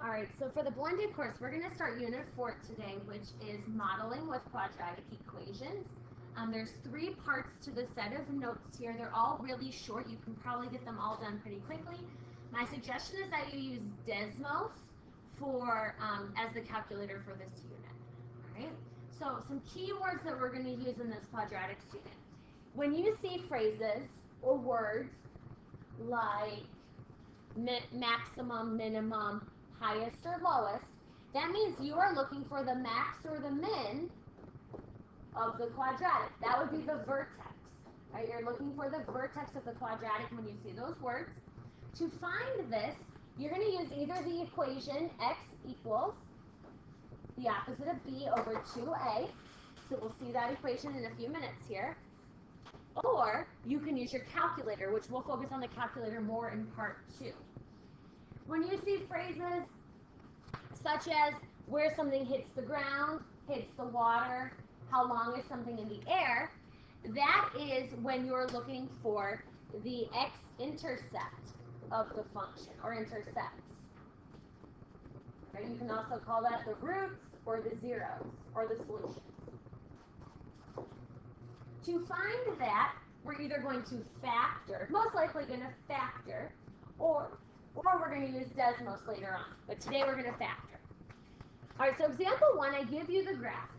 All right, so for the blended course, we're going to start Unit 4 today, which is modeling with quadratic equations. There's 3 parts to the set of notes here. They're all really short. You can probably get them all done pretty quickly. My suggestion is that you use Desmos for as the calculator for this unit. All right, so some keywords that we're going to use in this quadratic unit. When you see phrases or words like maximum, minimum, highest or lowest, that means you are looking for the max or the min of the quadratic. That would be the vertex. Right? You're looking for the vertex of the quadratic when you see those words. To find this, you're going to use either the equation x equals the opposite of b over 2a. So we'll see that equation in a few minutes here. Or you can use your calculator, which we'll focus on the calculator more in part 2. When you see phrases such as where something hits the ground, hits the water, how long is something in the air, that is when you're looking for the x-intercept of the function, or intercepts. Right? You can also call that the roots, or the zeros, or the solutions. To find that, we're either going to factor, most likely going to factor, or we're going to use Desmos later on. But today we're going to factor. All right, so example 1, I give you the graph.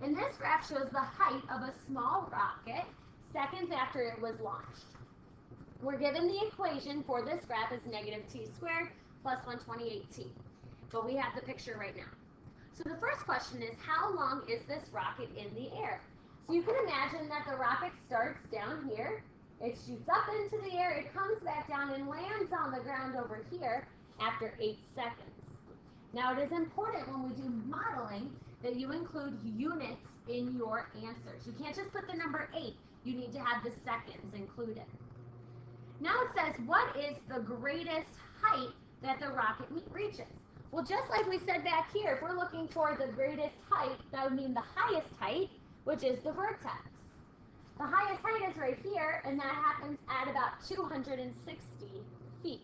And this graph shows the height of a small rocket seconds after it was launched. We're given the equation for this graph is negative t squared plus 128t. But we have the picture right now. So the first question is, how long is this rocket in the air? So you can imagine that the rocket starts down here, it shoots up into the air, it comes back down and lands on the ground over here after 8 seconds. Now it is important when we do modeling that you include units in your answers. You can't just put the number 8, you need to have the seconds included. Now it says, what is the greatest height that the rocket reaches? Well, just like we said back here, if we're looking for the greatest height, that would mean the highest height, which is the vertex. The highest height is right here, and that happens at about 260 feet.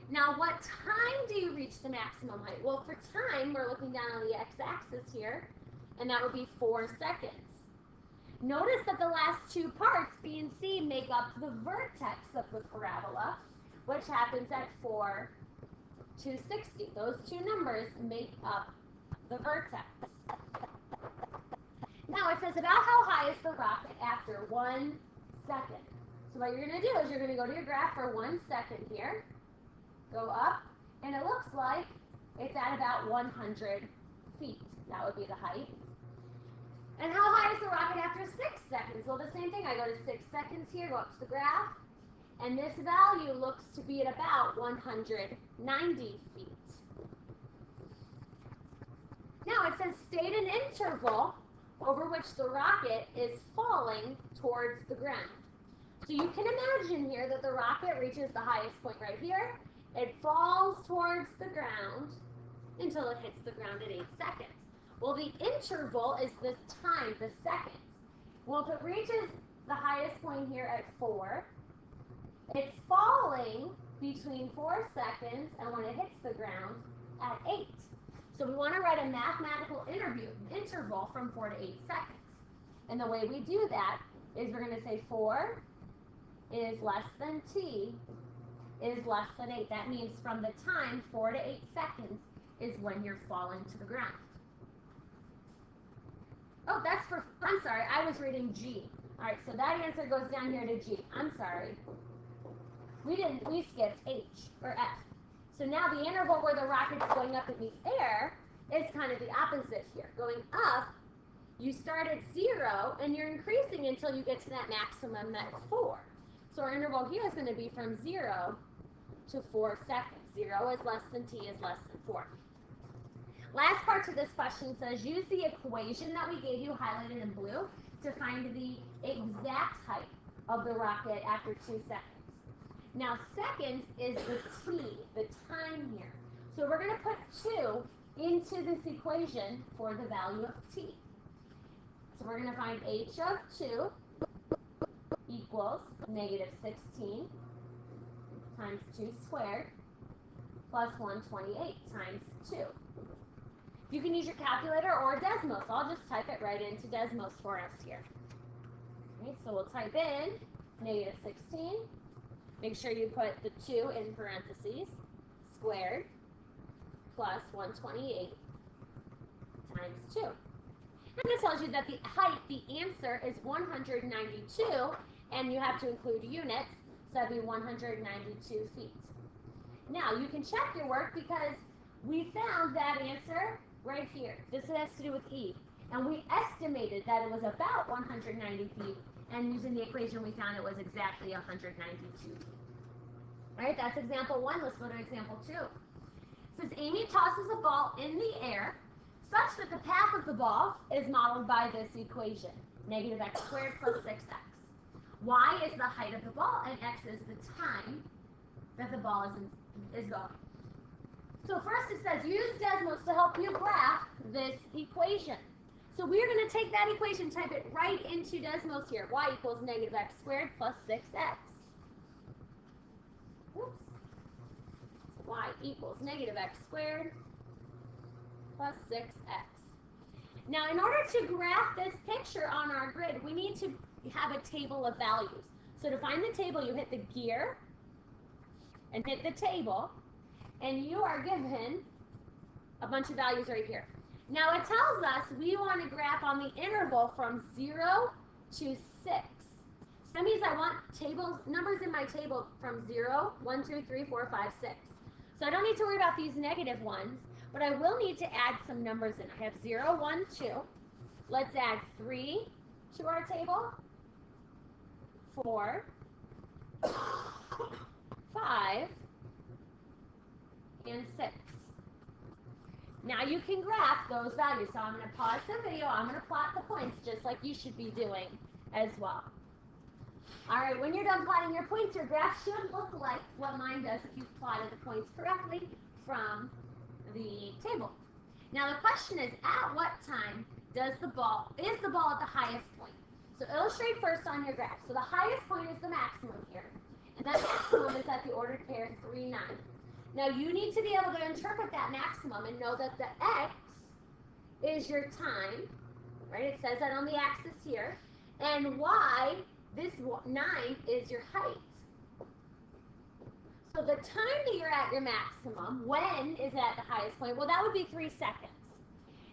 Now, what time do you reach the maximum height? Well, for time, we're looking down on the x-axis here, and that would be 4 seconds. Notice that the last 2 parts, B and C, make up the vertex of the parabola, which happens at 4, 260. Those 2 numbers make up the vertex. Now it says about how high is the rocket after 1 second. So what you're going to do is you're going to go to your graph for 1 second here, go up, and it looks like it's at about 100 feet. That would be the height. And how high is the rocket after 6 seconds? Well, the same thing. I go to 6 seconds here, go up to the graph, and this value looks to be at about 190 feet. Now it says state an interval over which the rocket is falling towards the ground. So you can imagine here that the rocket reaches the highest point right here. It falls towards the ground until it hits the ground at 8 seconds. Well, the interval is the time, the seconds. Well, if it reaches the highest point here at 4, it's falling between 4 seconds and when it hits the ground at 8. So we want to write a mathematical interval from 4 to 8 seconds. And the way we do that is we're going to say 4 is less than t is less than 8. That means from the time 4 to 8 seconds is when you're falling to the ground. Oh, that's for, I'm sorry, I was reading G. All right, so that answer goes down here to G. I'm sorry. We skipped H or F. So now the interval where the rocket's going up in the air is kind of the opposite here. Going up, you start at 0 and you're increasing until you get to that maximum at 4. So our interval here is going to be from 0 to 4 seconds. 0 is less than t is less than 4. Last part to this question says use the equation that we gave you highlighted in blue to find the exact height of the rocket after 2 seconds. Now seconds is the t, the time here. So we're going to put 2 into this equation for the value of t. So we're going to find h of 2 equals negative 16 times 2 squared plus 128 times 2. You can use your calculator or Desmos. I'll just type it right into Desmos for us here. Okay, so we'll type in negative 16. Make sure you put the 2 in parentheses, squared, plus 128 times 2. And it tells you that the height, the answer, is 192, and you have to include units, so that'd be 192 feet. Now, you can check your work because we found that answer right here. This has to do with E. And we estimated that it was about 190 feet, and using the equation we found it was exactly 192 feet. All right, that's example 1. Let's go to example 2. It says Amy tosses a ball in the air such that the path of the ball is modeled by this equation, negative x squared plus 6x. Y is the height of the ball, and x is the time that the ball is going. So first it says, use Desmos to help you graph this equation. So we're going to take that equation, type it right into Desmos here. Y equals negative x squared plus 6x. Oops. Y equals negative x squared plus 6x. Now, in order to graph this picture on our grid, we need to have a table of values. So to find the table, you hit the gear and hit the table, and you are given a bunch of values right here. Now, it tells us we want to graph on the interval from 0 to 6. So that means I want numbers in my table from 0, 1, 2, 3, 4, 5, 6. So I don't need to worry about these negative ones, but I will need to add some numbers in. I have 0, 1, 2. Let's add 3 to our table. 4, 5, and 6. Now you can graph those values. So I'm going to pause the video. I'm going to plot the points just like you should be doing as well. All right, when you're done plotting your points, your graph should look like what mine does if you've plotted the points correctly from the table. Now the question is, at what time is the ball at the highest point? So illustrate first on your graph. So the highest point is the maximum here. And that maximum is at the ordered pair 3, 9. Now you need to be able to interpret that maximum and know that the x is your time, right? It says that on the axis here. And y, this 9, is your height. So the time that you're at your maximum, when is it at the highest point? Well, that would be 3 seconds.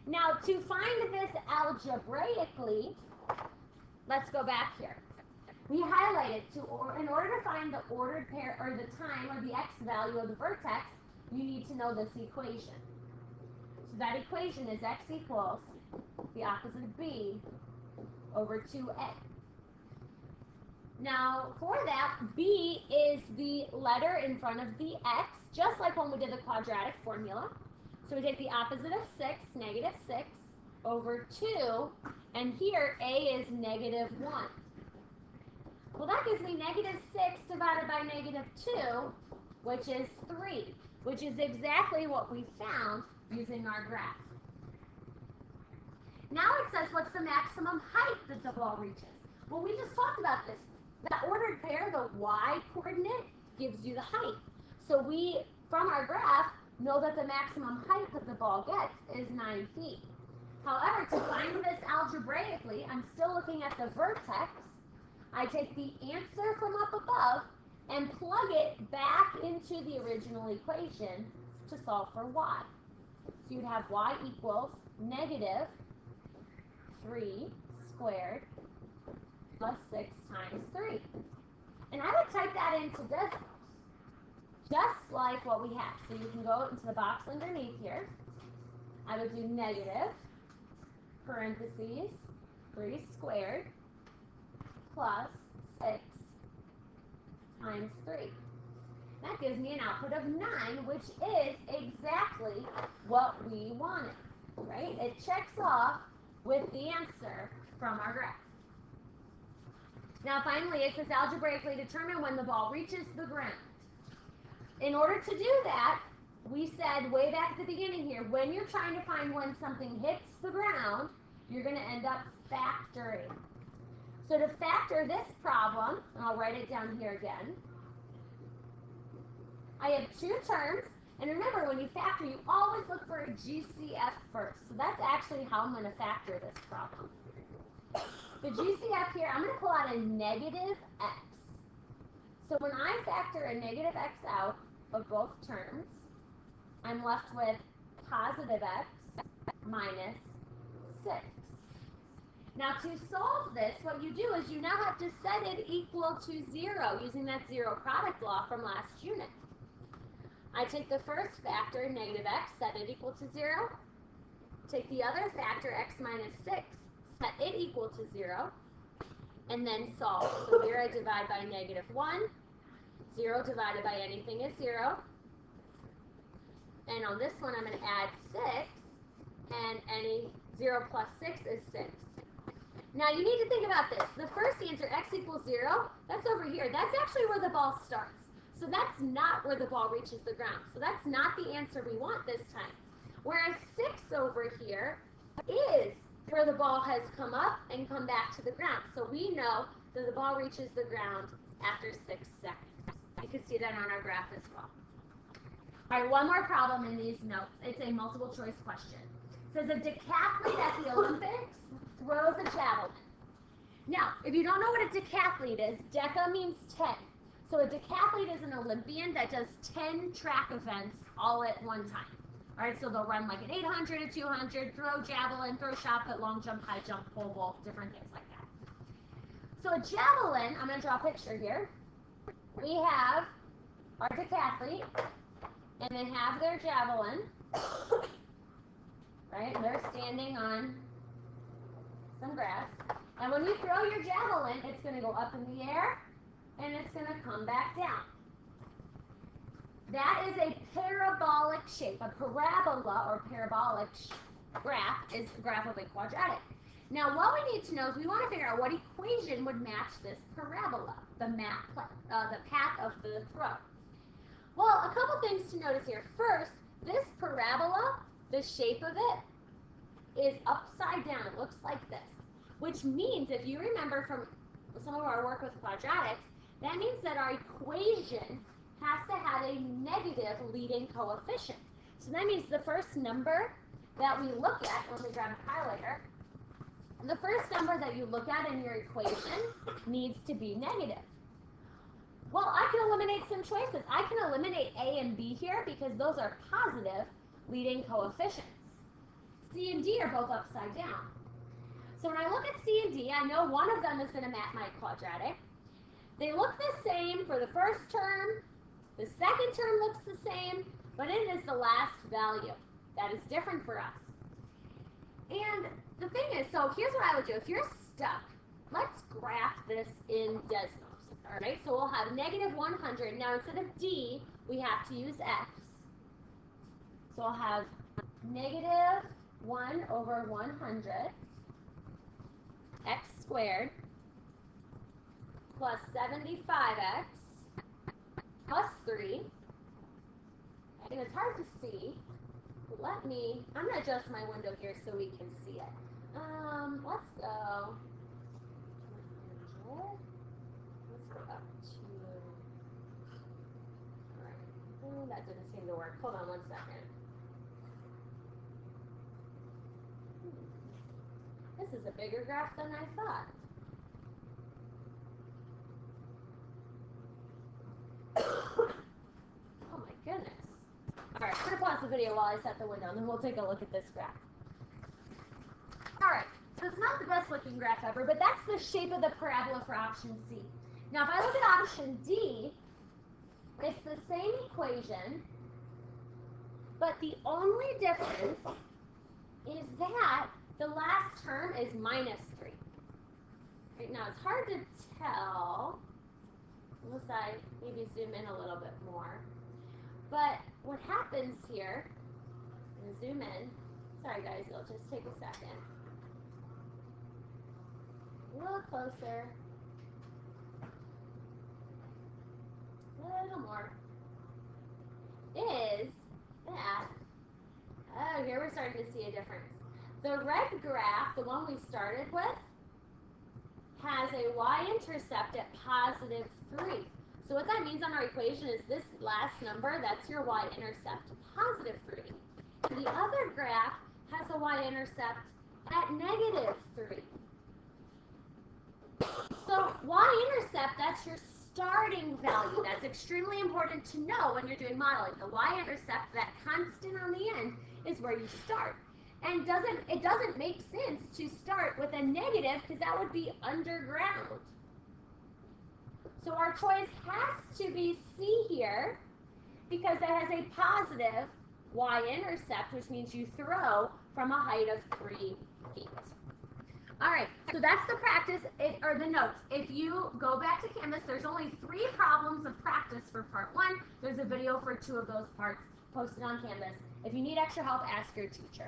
Now to find this algebraically, let's go back here. We highlighted, in order to find the ordered pair, or the time, or the x value of the vertex, you need to know this equation. So that equation is x equals the opposite of b over 2a. Now, for that, b is the letter in front of the x, just like when we did the quadratic formula. So we take the opposite of 6, negative 6, over 2, and here a is negative 1. Well, that gives me negative 6 divided by negative 2, which is 3, which is exactly what we found using our graph. Now it says, what's the maximum height that the ball reaches? Well, we just talked about this. That ordered pair, the y coordinate, gives you the height. So we, from our graph, know that the maximum height that the ball gets is 9 feet. However, to find this algebraically, I'm still looking at the vertex. I take the answer from up above and plug it back into the original equation to solve for y. So you'd have y equals negative 3 squared plus 6 times 3. And I would type that into Desmos, just like what we have. So you can go into the box underneath here. I would do negative, parentheses, 3 squared, plus 6 times 3. That gives me an output of 9, which is exactly what we wanted, right? It checks off with the answer from our graph. Now finally, it says algebraically determine when the ball reaches the ground. In order to do that, we said way back at the beginning here, when you're trying to find when something hits the ground, you're going to end up factoring. So to factor this problem, and I'll write it down here again, I have two terms, And remember, when you factor, you always look for a GCF first. So that's actually how I'm going to factor this problem. The GCF here, I'm going to pull out a negative x. So when I factor a negative x out of both terms, I'm left with positive x minus 6. Now to solve this, what you do is you now have to set it equal to 0 using that zero product law from last unit. I take the first factor, negative x, set it equal to 0. Take the other factor, x minus 6, set it equal to 0, and then solve. So here I divide by negative 1. 0 divided by anything is 0. And on this one, I'm going to add 6, and any 0 plus 6 is 6. Now, you need to think about this. The first answer, x equals 0, that's over here. That's actually where the ball starts. So that's not where the ball reaches the ground. So that's not the answer we want this time. Whereas 6 over here is where the ball has come up and come back to the ground. So we know that the ball reaches the ground after 6 seconds. You can see that on our graph as well. All right, one more problem in these notes. It's a multiple choice question. It says a decathlete at the Olympics throws a javelin. Now, if you don't know what a decathlete is, deca means 10. So a decathlete is an Olympian that does 10 track events all at one time. All right, so they'll run like an 800, a 200, throw javelin, throw shot put, long jump, high jump, pole vault, different things like that. So a javelin, I'm going to draw a picture here. We have our decathlete, and they have their javelin, right? And they're standing on some grass. And when you throw your javelin, it's going to go up in the air, and it's going to come back down. That is a parabolic shape. A parabola or parabolic graph is the graph of a quadratic. Now, what we need to know is we want to figure out what equation would match this parabola, the path of the throw. Well, a couple things to notice here. First, this parabola, the shape of it is upside down. It looks like this, which means if you remember from some of our work with quadratics, that means that our equation has to have a negative leading coefficient. So that means the first number that we look at, let me grab a highlighter, the first number that you look at in your equation needs to be negative. Well, I can eliminate some choices. I can eliminate A and B here because those are positive leading coefficients. C and D are both upside down. So when I look at C and D, I know one of them is going to match my quadratic. They look the same for the first term. The second term looks the same, but it is the last value that is different for us. And the thing is, so here's what I would do. If you're stuck, let's graph this in Desmos. All right, so we'll have negative 100. Now instead of D, we have to use X. So I'll have negative 1 over 100 X squared plus 75X plus 3. And it's hard to see. I'm going to adjust my window here so we can see it. Let's go. Let's go up to. Alright. Oh, that didn't seem to work. Hold on one second. This is a bigger graph than I thought. Oh my goodness. Alright, I'm going to pause the video while I set the window, and then we'll take a look at this graph. Alright, so it's not the best looking graph ever, but that's the shape of the parabola for option C. Now if I look at option D, it's the same equation, but the only difference is that the last term is minus 3. Right now it's hard to tell, unless I maybe zoom in a little bit more. But what happens here, I'm going to zoom in. Sorry guys, it'll just take a second. A little closer. A little more. Is that, oh, here we're starting to see a difference. The red graph, the one we started with, has a y-intercept at positive 3. So what that means on our equation is this last number, that's your y-intercept, positive 3. The other graph has a y-intercept at negative 3. So y-intercept, that's your starting value. That's extremely important to know when you're doing modeling. The y-intercept, that constant on the end, is where you start. And it doesn't make sense to start with a negative because that would be underground. So our choice has to be C here because it has a positive y-intercept, which means you throw from a height of 3 feet. All right, so that's the practice, or the notes. If you go back to Canvas, there's only 3 problems of practice for part 1. There's a video for 2 of those parts posted on Canvas. If you need extra help, ask your teacher.